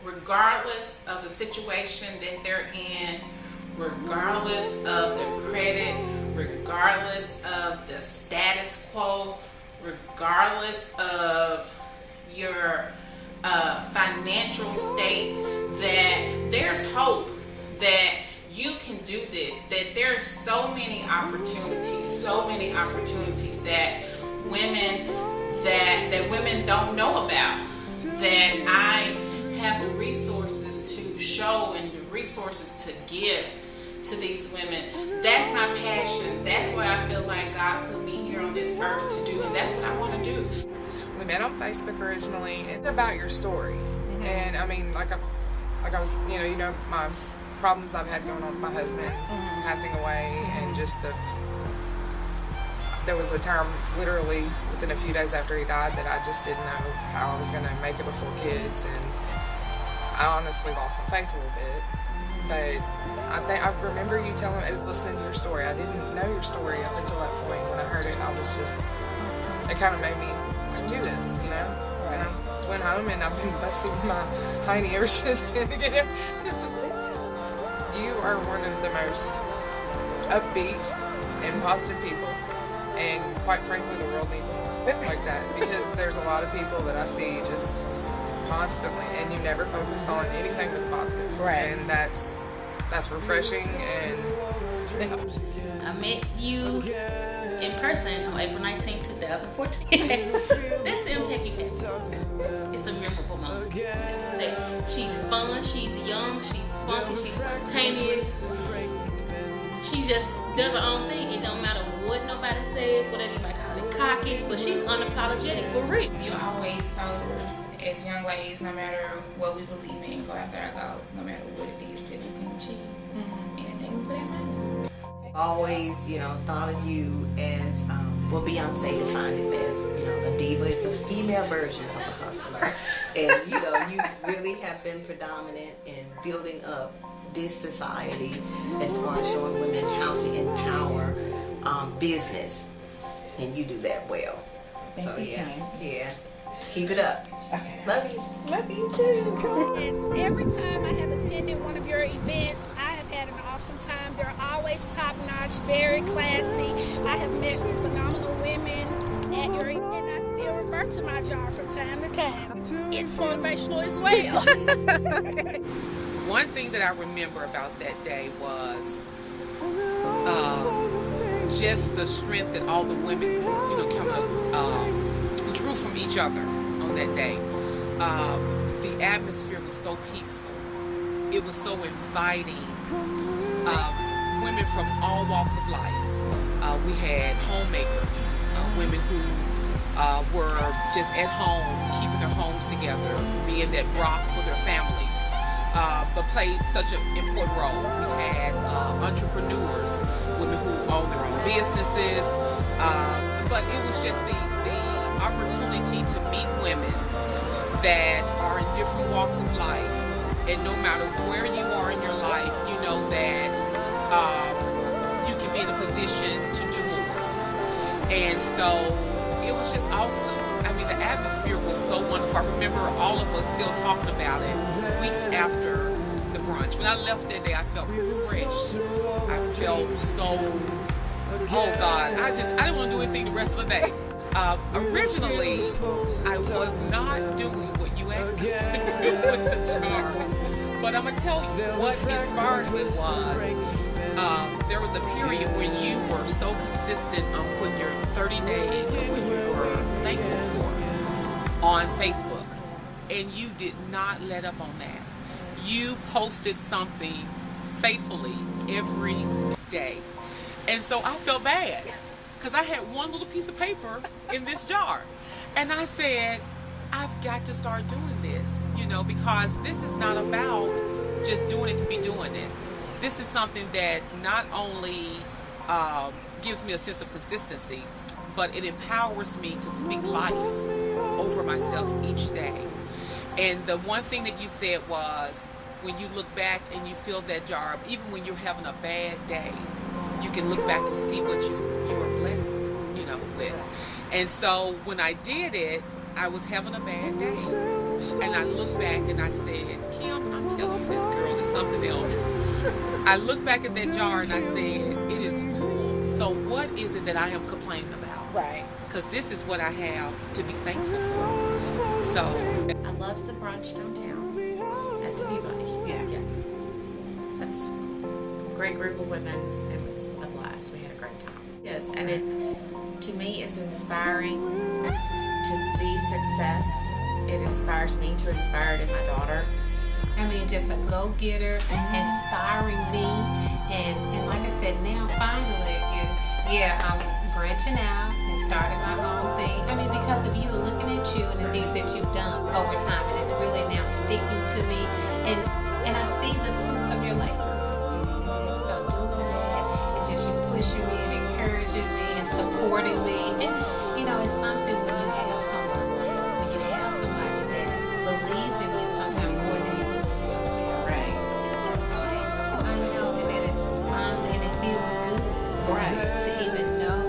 regardless of the situation that they're in, regardless of the credit, regardless of the status quo, regardless of your financial state, that there's hope, that you can do this, that there's so many opportunities that women don't know about, that I have the resources to show and the resources to give to these women. That's my passion. That's what I feel like God put me here on this earth to do, and that's what I want to do. We met on Facebook originally, and about your story. Mm-hmm. And I mean, like I was, my problems I've had going on with my husband passing away, and just there was a time literally within a few days after he died that I just didn't know how I was going to make it before kids, and I honestly lost my faith a little bit. But I remember you telling me, I was listening to your story. I didn't know your story up until that point. When I heard it, it kind of made me do this, And I went home and I've been busting my hiney ever since then to get him. You are one of the most upbeat and positive people, and quite frankly the world needs more like that, because there's a lot of people that I see just constantly, and you never focus on anything but the positive. Right. And that's refreshing. And I met you in person on April 19, 2014. That's the impact you had. It's a memorable moment. Like, she's fun, she's young, she's spunky, she's spontaneous. She just does her own thing. It don't matter what nobody says, whatever you might call it, cocky, but she's unapologetic for real. You always told us as young ladies, no matter what we believe in, go after our goals, no matter what it is that we can achieve. Anything we put our minds to. Always, thought of you as what Beyonce defined it best. A diva is a female version of a hustler. And, you really have been predominant in building up this society as far as showing women how to empower business. And you do that well. Thank you, yeah. Keep it up. Okay. Love you. Love you too. Yes, every time I have attended one of your events, I have had an awesome time. They're always top-notch, very classy. I have met some phenomenal women at your event, and I still refer to my jar from time to time. It's motivational as well. One thing that I remember about that day was just the strength that all the women, kind of drew from each other on that day. The atmosphere was so peaceful. It was so inviting. Women from all walks of life. We had homemakers, women who were just at home, keeping their homes together, being that rock for their families, but played such an important role. We had entrepreneurs, women who own their own businesses, but it was just the opportunity to meet women that are in different walks of life, and no matter where you are in your life, you know that you can be in a position to do more. And so it was just awesome. I mean, the atmosphere was so wonderful. I remember all of us still talking about it weeks after the brunch. When I left that day, I felt refreshed. I felt so, oh God, I didn't want to do anything the rest of the day. Originally, I was not doing what you asked us to do with the jar. But I'm going to tell you, what inspired me was there was a period when you were so consistent on putting your 30 days of what you were thankful for on Facebook. And you did not let up on that. You posted something faithfully every day. And so I felt bad, because I had one little piece of paper in this jar. And I said, I've got to start doing this, because this is not about just doing it to be doing it. This is something that not only gives me a sense of consistency, but it empowers me to speak life over myself each day. And the one thing that you said was, when you look back and you feel that jar, even when you're having a bad day, you can look back and see what you were blessed, with. And so when I did it, I was having a bad day. And I look back and I said, Kim, I'm telling you, this girl is something else. I look back at that jar and I said, it is full. So what is it that I am complaining about? Right. Because this is what I have to be thankful for. So I loved the brunch downtown at the Peabody. Yeah. That was a great group of women. It was a blast. We had a great time. Yes, and it, to me, is inspiring to see success. It inspires me to inspire it in my daughter. I mean, just a go-getter, inspiring me, and like I said, now finally, I'm branching out and starting my own thing. I mean, because of you and looking at you and the things that you've done over time, and it's really now sticking to me, and I see the fruits of your labor. So doing that, and just you pushing me and encouraging me and supporting me, and it's something when you have somebody that believes in you sometimes more than you believe in yourself. Right. I know, and it is fun, and it feels good. Right. To even know,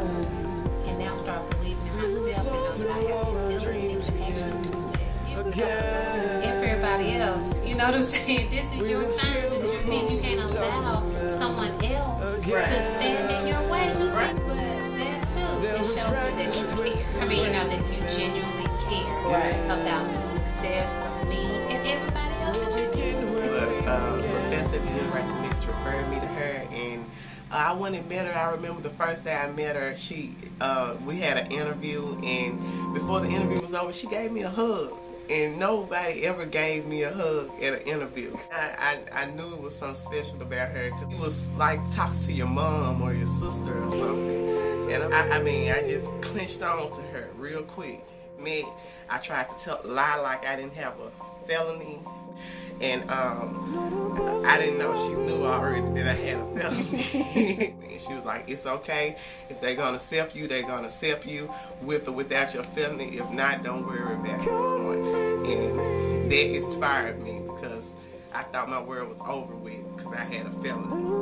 and now start believing in myself, and know that I have the ability to actually do it. And for everybody else, you know what I'm saying? This is your time. This is your season. You can't allow someone else to stand in your way. You see, but that too, it shows me that you care. I mean, that you genuinely care about the success of me and everybody else that you're doing. But professor at the University of Memphis referred me to her, and I went and met her. I remember the first day I met her, we had an interview, and before the interview was over, she gave me a hug. And nobody ever gave me a hug at an interview. I knew it was something special about her, because it was like talking to your mom or your sister or something. And I just clinched on to her real quick. I tried to lie like I didn't have a felony, and I didn't know she knew already that I had a felony. And she was like, it's okay, if they're gonna accept you, they're gonna accept you with or without your felony. If not, don't worry about it. And that inspired me, because I thought my world was over with because I had a felony.